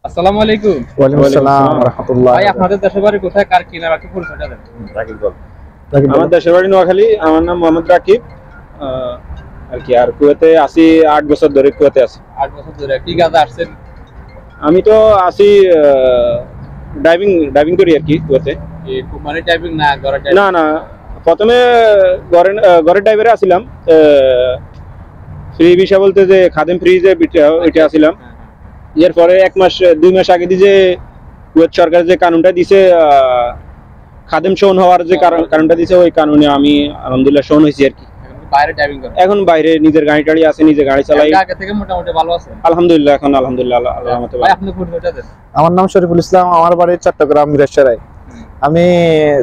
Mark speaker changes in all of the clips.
Speaker 1: আসসালামু আলাইকুম।
Speaker 2: ওয়ালাইকুম আসসালাম ওয়া রাহমাতুল্লাহ।
Speaker 1: ভাই আপনাদের দেশের বাড়ি কোথায়, কার কি নাম, একটু পরিচয়টা দেন।
Speaker 3: রাকিব বল। আমার দেশের বাড়ি নোয়াখালী, আমার নাম মোহাম্মদ রাকিব। আর কি, আর কুয়েতে আছি 8 বছর ধরে কুয়েতে আছি।
Speaker 1: 8 বছর ধরে কি কাজে আসছেন?
Speaker 3: আমি তো আছি ড্রাইভিং ড্রাইভিং করি আর কি কুয়েতে।
Speaker 1: এই কোম্পানি টাইপিং না ঘরে টাইপিং?
Speaker 3: না না, প্রথমে ঘরের ড্রাইভারে আছিলাম। ফ্রি ভিসা বলতে যে খাদেম ফ্রি যে ওইটা আছিলাম। এরপরে 2 মাস আগে দিয়ে যে কুয়েত সরকার যে কানুনটা দিছে, খাদেম শোন হওয়ার যে কারণটা দিছে, ওই কারণে আমি আলহামদুলিল্লাহ শোন হয়েছি আর কি।
Speaker 1: বাইরে টাইপিং করেন?
Speaker 3: এখন বাইরে নিজের গাড়ি টাড়ি আছে, নিজে গাড়ি চালাই।
Speaker 1: আগে থেকে মোটামুটি ভালো আছে
Speaker 3: আলহামদুলিল্লাহ, এখন আলহামদুলিল্লাহ আল্লাহর রহমতে
Speaker 1: ভাই আপনি পরিচয়টা দেন।
Speaker 2: আমার নাম শরীফুল ইসলাম, আমার বাড়ি চট্টগ্রাম মিরসরাই। আমি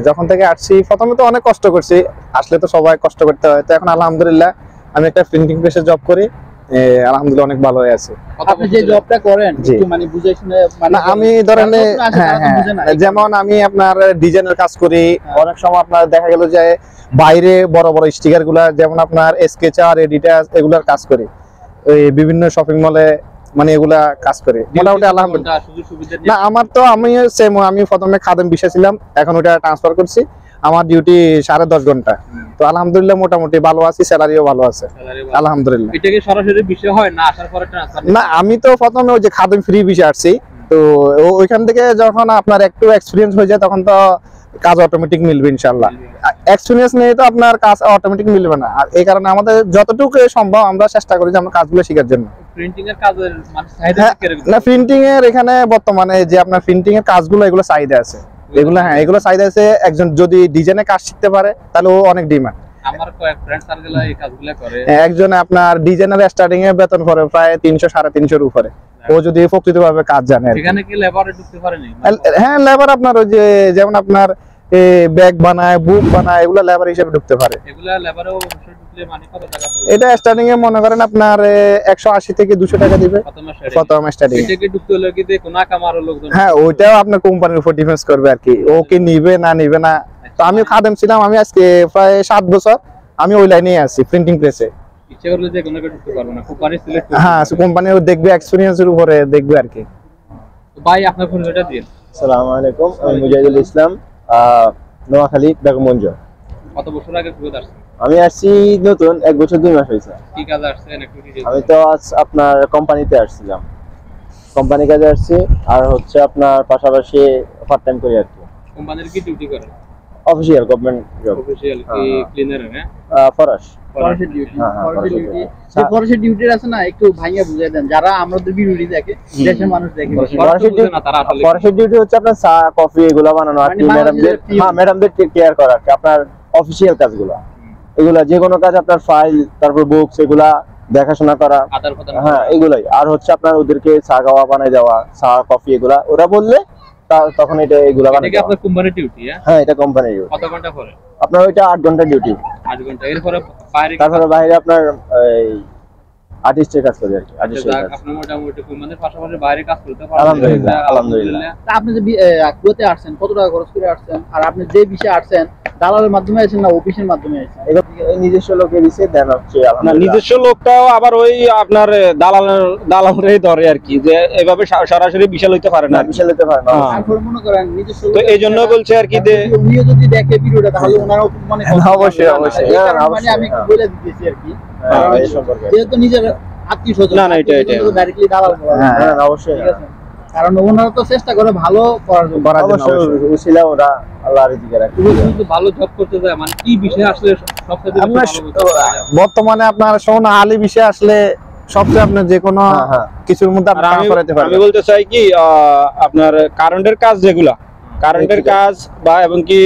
Speaker 2: যখন থেকে আসছি প্রথমে তো অনেক কষ্ট করছি, আসলে তো সবাই কষ্ট করতে হয়। তো এখন আলহামদুলিল্লাহ আমি একটা প্রিন্টিং প্রেসে জব করি, আলহামদুলিল্লাহ অনেক ভালো হয়ে আছে।
Speaker 1: আপনি যে জবটা করেন একটু মানে বুঝাই শুনে, মানে
Speaker 2: আমি ধরেন যেমন আমি আপনার ডিজাইনের কাজ করি। অনেক সময় আপনার দেখা গেল যে বাইরে বড় বড় স্টিকার গুলা, যেমন আপনার স্কেচার, এডিটার, এগুলার কাজ করি ওই বিভিন্ন শপিং মলে, মানে এগুলা কাজ করি মোটামুটি আলহামদুলিল্লাহ। না আমার তো আমি সেম, আমি প্রথমে খাদেম বিষয় ছিলাম, এখন ওটা ট্রান্সফার করছি। আমার ডিউটি 10.5 ঘন্টা। তো আলহামদুলিল্লাহ মোটামুটি ভালো আছি, স্যালারিও ভালো আছে আলহামদুলিল্লাহ।
Speaker 1: এটা কি সরাসরি বিষয় হয় না আসার পরে ট্রান্সফার?
Speaker 2: না, আমি তো প্রথমে ওই যে খাদেম ফ্রি বিষয় আসছি, তো ওইখান থেকে যখন আপনার একটু এক্সপিরিয়েন্স হয়ে যায় তখন তো কাজ অটোমেটিক মিলবে ইনশাআল্লাহ। এক্সপিরিয়েন্স নেই তো আপনার কাজ অটোমেটিক মিলবে না। আর এই কারণে আমাদের যতটুকু সম্ভব আমরা চেষ্টা করি যে আমরা কাজগুলো শেখার জন্য।
Speaker 1: প্রিন্টিং এর কাজের মানে চাহিদা কিরকম?
Speaker 2: না, প্রিন্টিং এর এখানে বর্তমানে যে আপনার প্রিন্টিং এর কাজগুলো, এগুলো চাহিদা আছে। এগুলো এগুলো চাহিদা আছে। একজন যদি ডিজাইনে কাজ শিখতে পারে তাহলে ও অনেক ডিমান্ড।
Speaker 1: আমার কয়েক ফ্রেন্ড সার্কেল এই কাজগুলো করে।
Speaker 2: একজন আপনার ডিজাইনার স্টার্টিং এ বেতন করে প্রায় 300-350 এর উপরে, ও যদি প্রকৃতভাবে কাজ জানে।
Speaker 1: এখানে কি লেবারে ঢুকতে পারেনি?
Speaker 2: হ্যাঁ, লেবার আপনার ওই যে যেমন আপনার ব্যাগ বানায়, বুক বানায়, এগুলো লেবার হিসেবে ঢুকতে পারে।
Speaker 1: এগুলা লেবারেও অবশ্যই ঢুকলে মানে কত টাকা পড়বে?
Speaker 2: এটা স্টার্টিং এ মনে করেন আপনার 180 থেকে 200 টাকা দিবে প্রথম স্টার্টিং।
Speaker 1: এটা কি ঢুকতে হলে কি কোন কামারও লোকজন?
Speaker 2: হ্যাঁ, ওইটাও আপনার কোম্পানির উপর ডিপেন্ড করবে আর কি, ও কি নিবে না নিবে না। তো আমি খাদেম ছিলাম, আমি আজকে প্রায় 7 বছর আমি ওই লাইনেই আছি, প্রিন্টিং প্রেসে।
Speaker 1: ইচ্ছে করলে যে কোনো ঢুকতে পারবো না, কোম্পানি সিলেক্ট করবে।
Speaker 2: হ্যাঁ, কোম্পানি দেখবে, এক্সপেরিয়েন্সের উপরে দেখবে আর কি।
Speaker 1: ভাই আপনার পরিচয়টা দিন।
Speaker 3: আসসালামু আলাইকুম, আমি মুজাহিদুল ইসলাম, নোয়াখালী বেগমগঞ্জ।
Speaker 1: কত বছর আগে কুয়েত আসছেন?
Speaker 3: আমি আসছি নতুন 1 বছর 2 মাস হয়েছে।
Speaker 1: কি কাজে আসছেন একটু ডিটেইলস?
Speaker 3: আমি তো আপনার কোম্পানিতে আসছিলাম, কোম্পানি কাজে আসছি। আর হচ্ছে আপনার পাশাপাশি পার্ট টাইম করি আর কি।
Speaker 1: কোম্পানির কি ডিউটি করেন?
Speaker 3: Official government job.
Speaker 1: অফিশিয়াল কি ক্লিনার হ্যাঁ?
Speaker 3: ফরাস
Speaker 1: ফরেস্টের ডিউটি।
Speaker 3: ফরেস্টের
Speaker 1: ডিউটি যে ফরেস্টের ডিউটির আছে না, একটু ভাইয়া বুঝাই দেন যারা আমাদের বিরোধী দেখে, দেশের মানুষ দেখে।
Speaker 3: ফরেস্টের ডিউটি হচ্ছে আপনার চা কফি এগুলা বানানো আর কি, ম্যাডামদের কেয়ার করা আর কি, আপনার অফিশিয়াল কাজগুলো। এগুলা যে কোনো কাজ, আপনার ফাইল, তারপর বুকস, এগুলা দেখাশোনা করা। হ্যাঁ, এগুলাই। আর হচ্ছে আপনার ওদেরকে চা খাওয়া বানাই দেওয়া, চা কফি এগুলা ওরা বললে তখন এটা এগুলা বানাই দেওয়া।
Speaker 1: আপনার কোম্পানির ডিউটি?
Speaker 3: হ্যাঁ, এটা কোম্পানির ডিউটি।
Speaker 1: কত ঘন্টা করে?
Speaker 3: আপনার ওইটা 8 ঘন্টা ডিউটি।
Speaker 1: 8 ঘন্টা। এরপরে বাইরে?
Speaker 3: তারপরে বাইরে আপনার এই আর্টিস্টের কাজ করি আর কি, আর্টিস্টের কাজ।
Speaker 1: আপনি মোটামুটি কোম্পানির পাশাপাশি বাইরে কাজ করতে পারেন?
Speaker 3: আলহামদুলিল্লাহ, আলহামদুলিল্লাহ।
Speaker 1: আপনি যে কুয়েতে আসছেন কত টাকা খরচ করে আসছেন? আর আপনি যে বিষয়ে আসছেন দালালের মাধ্যমে আসছেন না অফিসের মাধ্যমে আসছেন?
Speaker 3: নিজস্ব লোকের দিছে, দেন হচ্ছে আপনার নিজস্ব লোকটাও আবার ওই আপনার দালালেরই ধরে আর কি, যে এভাবে সরাসরি বিশাল হইতে পারে না, বিশাল হইতে পারে না।
Speaker 1: তারপর মনে করেন নিজস্ব,
Speaker 3: তো এই জন্য বলছে আর কি, যে
Speaker 1: উনিও যদি দেখে ভিডিওটা তাহলে ওনারও মানে
Speaker 2: অবশ্যই অবশ্যই
Speaker 1: মানে আমি বলে দিতেছি আর কি,
Speaker 3: এই সম্পর্কে
Speaker 1: যেহেতু নিজের আত্মীয়-স্বজন।
Speaker 3: না না, এটা
Speaker 1: ডাইরেক্টলি দালাল বলা।
Speaker 3: হ্যাঁ, অবশ্যই।
Speaker 1: ঠিক আছে, কারণ ওনারা তো চেষ্টা করে ভালো করার জন্য।
Speaker 3: অবশ্যই উসিলা ওরা আল্লাহর রিজিকে রাখে।
Speaker 1: তুমি যদি ভালো জব করতে যায় মানে কি বিষয় আসলে সবচেয়ে
Speaker 2: আপনার বর্তমানে আপনার সোনা আলী বিষয় আসলে সবচেয়ে আপনার যে কোনো কিছুর মধ্যে আপনি কাজ করতে পারবেন।
Speaker 3: আমি বলতে চাই কি, আপনার কারেন্টের কাজ যেগুলা, কারেন্টের কাজ বা এবং কি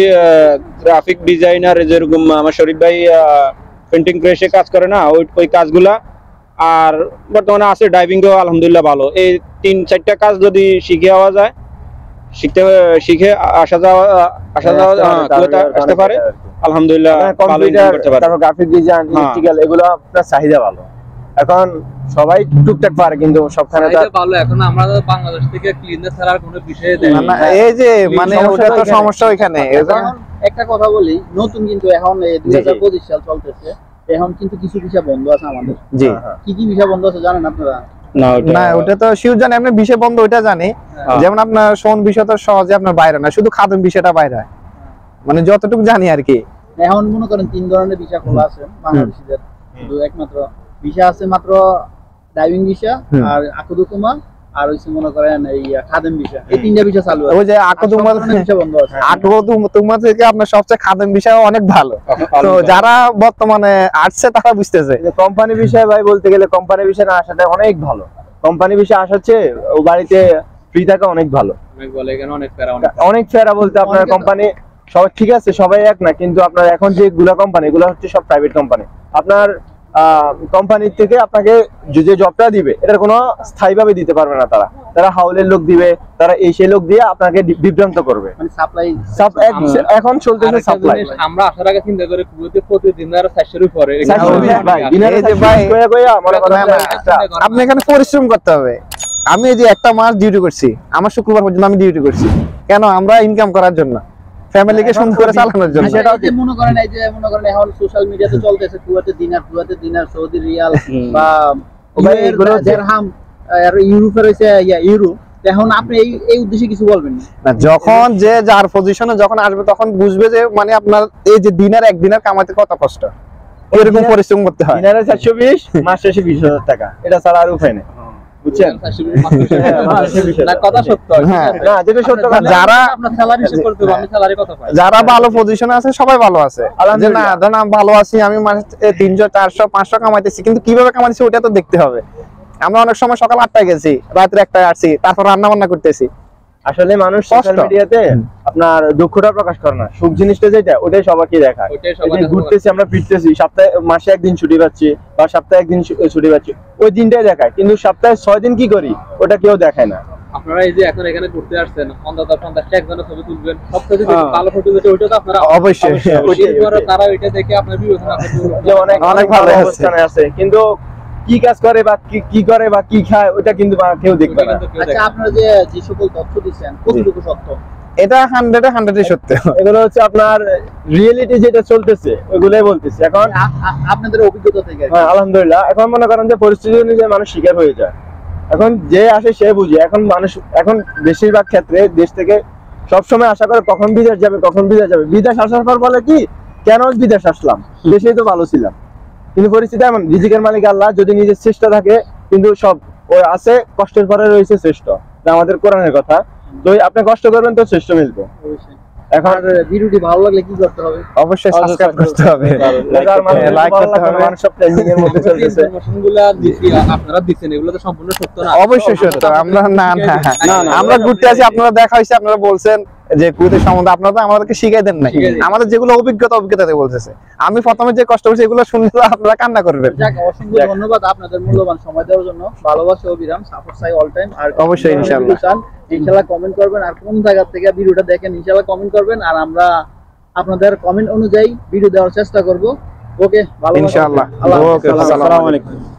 Speaker 3: গ্রাফিক ডিজাইনার, যেরকম আমার শরীফ ভাই পেন্টিং প্রেসে কাজ করে না, ওই কাজগুলা। আর বর্তমানে আছে ড্রাইভিংও আলহামদুলিল্লাহ ভালো। এই 3-4টা কাজ যদি শিখে যাওয়া যায়, শিখে আসা যাওয়া আসতে পারে, আলহামদুলিল্লাহ
Speaker 2: কম্পিউটার, তারপর গ্রাফিক ডিজাইন, ইলেকট্রিক্যাল, এগুলো আপনার চাহিদা ভালো। এখন সবাই টুকটাক পারে, কিন্তু সবখানে
Speaker 1: ভালো। এখন আমরা বাংলাদেশ থেকে ক্লিনার ছাড়া কোনো বিষয় দেয় না।
Speaker 2: এই যে মানে ওটা তো সমস্যা ওইখানে।
Speaker 1: একটা কথা বলি, নতুন কিন্তু এখন 2025 সাল চলতেছে, এখন কিন্তু কিছু ভিসা বন্ধ আছে আমাদের।
Speaker 2: জি,
Speaker 1: কি কি ভিসা বন্ধ আছে জানেন আপনারা?
Speaker 2: না ওটা তো শিওর জানি, আপনি বিষয় বন্ধ ওইটা জানি। যেমন আপনার শোন বিষয় তো সহজে আপনার বাইরে না, শুধু খাদ্য বিষয়টা বাইরে হয়, মানে যতটুকু জানি আর কি।
Speaker 1: এখন মনে করেন 3 ধরনের ভিসা খোলা আছে বাংলাদেশিদের, শুধু একমাত্র ভিসা আছে মাত্র ড্রাইভিং ভিসা আর আকদুকুমা আর হইছে মনে করেন এই খাদেম ভিসা, এই 3টা ভিসা চালু আছে।
Speaker 2: ওই যে আকদুকুমা
Speaker 1: ভিসা বন্ধ আছে।
Speaker 2: আকদুকুমা থেকে আপনার সবচেয়ে খাদেম বিষয় অনেক ভালো, তো যারা বর্তমানে আসছে তারা বুঝতেছে।
Speaker 4: কোম্পানি বিষয় ভাই বলতে গেলে কোম্পানি বিষয় না আসাটা অনেক ভালো, কোম্পানি বিষয় আসাচ্ছে ও বাড়িতে ফ্রি থাকা অনেক ভালো। অনেক ফেরা বলতে আপনার কোম্পানি সবাই ঠিক আছে, সবাই এক না, কিন্তু আপনার এখন যে গুলা কোম্পানি এগুলো হচ্ছে সব প্রাইভেট কোম্পানি। আপনার কোম্পানির থেকে আপনাকে যে জবটা দিবে এটার কোনো স্থায়ীভাবে দিতে পারবে না, তারা হাউলের লোক দিবে, তারা এই সেই লোক দিয়ে আপনাকে বিভ্রান্ত করবে।
Speaker 1: মানে সাপ্লাই
Speaker 4: এখন চলতেছে সাপ্লাই।
Speaker 5: আমরা আসার আগে চিন্তা করে কুয়েতে প্রতিদিন আর 400 এর উপরে
Speaker 2: আপনি এখানে পরিশ্রম করতে হবে। আমি এই যে একটা মাস ডিউটি করছি, আমার শুক্রবার পর্যন্ত আমি ডিউটি করছি, কেন? আমরা ইনকাম করার জন্য, ফ্যামিলিকে সুন্দর করে চালানোর জন্য।
Speaker 1: সেটাও যে মনে করেন এই যে মনে করেন এখন সোশ্যাল মিডিয়াতে চলতেছে কুয়েতে দিনার সৌদি রিয়াল বা দিরহাম আর ইউরোপের হইছে ইউরো, এখন আপনি এই উদ্দেশ্যে কিছু বলবেন
Speaker 2: না? যখন যে যার পজিশনে যখন আসবে তখন বুঝবে যে মানে আপনার এই যে দিনের একদিনের কামাইতে কত কষ্ট, এরকম পরিশ্রম করতে হয়।
Speaker 4: দিনারে 420 মাস শেষে 20,000 টাকা, এটা ছাড়া আর উপায় নেই, বুঝছেন?
Speaker 5: না কথা সত্য,
Speaker 4: না যেটা সত্য কথা।
Speaker 2: যারা
Speaker 5: আপনার স্যালারি হিসাব করতে হবে, আমি স্যালারি কত পাই?
Speaker 2: যারা ভালো পজিশনে আছে সবাই ভালো আছে, যে না ধরেন আমি ভালো আছি, আমি মাসে 300 400 500 কামাইতেছি, কিন্তু কিভাবে কামাইতেছি ওটা তো দেখতে হবে। আমরা অনেক সময় সকাল 8টায় গেছি, রাত্রে 1টায় আসছি, তারপর রান্না বান্না করতেছি।
Speaker 4: আসলে মানুষ সোশ্যাল মিডিয়াতে আপনার দুঃখটা প্রকাশ করে না, সুখ জিনিসটা যেটা ওটাই সবাইকে দেখায়। ঘুরতেছি আমরা, ফিরতেছি, সপ্তাহে মাসে 1 দিন ছুটি পাচ্ছি বা সপ্তাহে 1 দিন ছুটি পাচ্ছি, ওই দিনটাই দেখায়, কিন্তু সপ্তাহে 6 দিন কি করি ওটা কেউ দেখায় না।
Speaker 5: আপনারা এই যে এখন এখানে ঘুরতে আসছেন, অন্তত 50টা একজনের ছবি তুলবেন, সবথেকে ভালো ফটো যেটা ওইটা তো আপনারা
Speaker 2: অবশ্যই
Speaker 5: তারা ওইটা দেখে আপনার বিবেচনা করবেন
Speaker 4: যে অনেক ভালো অবস্থানে আছে, কিন্তু কি কাজ করে বা কি করে বা কি খায় ওটা কিন্তু কেউ দেখবে না।
Speaker 1: আচ্ছা, আপনারা যে সকল তথ্য দিচ্ছেন কতটুকু সত্য?
Speaker 2: এটা 100-এ সত্য।
Speaker 4: এগুলো হচ্ছে আপনার রিয়েলিটি যেটা চলতেছে ওইগুলাই বলতেছি। এখন
Speaker 1: আপনাদের অভিজ্ঞতা থেকে
Speaker 4: হ্যাঁ আলহামদুলিল্লাহ, এখন মনে করেন যে পরিস্থিতি অনুযায়ী মানুষ শিকার হয়ে যায়, এখন যে আসে সে বুঝে। এখন মানুষ এখন বেশিরভাগ ক্ষেত্রে দেশ থেকে সবসময় আশা করে কখন বিদেশ যাবে, বিদেশ আসার পর বলে কি কেন বিদেশ আসলাম, দেশেই তো ভালো ছিলাম। কিন্তু পরিস্থিতি এমন, রিজিকের মালিক আল্লাহ, যদি নিজের চেষ্টা থাকে কিন্তু সব ওই আছে, কষ্টের পরে রয়েছে শ্রেষ্ঠ, আমাদের কোরআনের কথা। তো আপনি কষ্ট করবেন তো শ্রেষ্ঠ মিলবে।
Speaker 1: এখন ভিডিওটি ভালো লাগলে কি করতে হবে?
Speaker 2: অবশ্যই সাবস্ক্রাইব করতে হবে, লাইক করতে হবে।
Speaker 4: মানুষ সব ট্রেন্ডিং এর মধ্যে চলতেছে।
Speaker 5: ইনফরমেশনগুলো আপনারা দিচ্ছেন, এগুলো তো সম্পূর্ণ সত্য না?
Speaker 2: অবশ্যই সত্য। আমরা না আমরা ঘুরতে আসি, আপনারা দেখা হইছে, আপনারা বলছেন যে কুয়েতের সম্বন্ধে, আপনারা তো আমাদেরকে শিখাই দেন নাই। আমাদের যেগুলো অভিজ্ঞতা বলতেছে, আমি প্রথমে যে কষ্ট করছি এগুলো শুনলে তো আপনারা কান্না করবেন।
Speaker 1: যাক, অসংখ্য ধন্যবাদ আপনাদের মূল্যবান সময় দেওয়ার জন্য। ভালোবাসা ও বিরাম, সাপোর্ট চাই অল টাইম। আর
Speaker 2: অবশ্যই
Speaker 1: ইনশাআল্লাহ কমেন্ট করবেন, আর কোন জায়গা থেকে ভিডিওটা দেখেন ইনশাআল্লাহ কমেন্ট করবেন, আর আমরা আপনাদের কমেন্ট অনুযায়ী ভিডিও দেওয়ার চেষ্টা করব। ওকে, ভালো
Speaker 2: ইনশাআল্লাহ।
Speaker 1: আল্লাহ
Speaker 2: ওকে, আসসালামু আলাইকুম।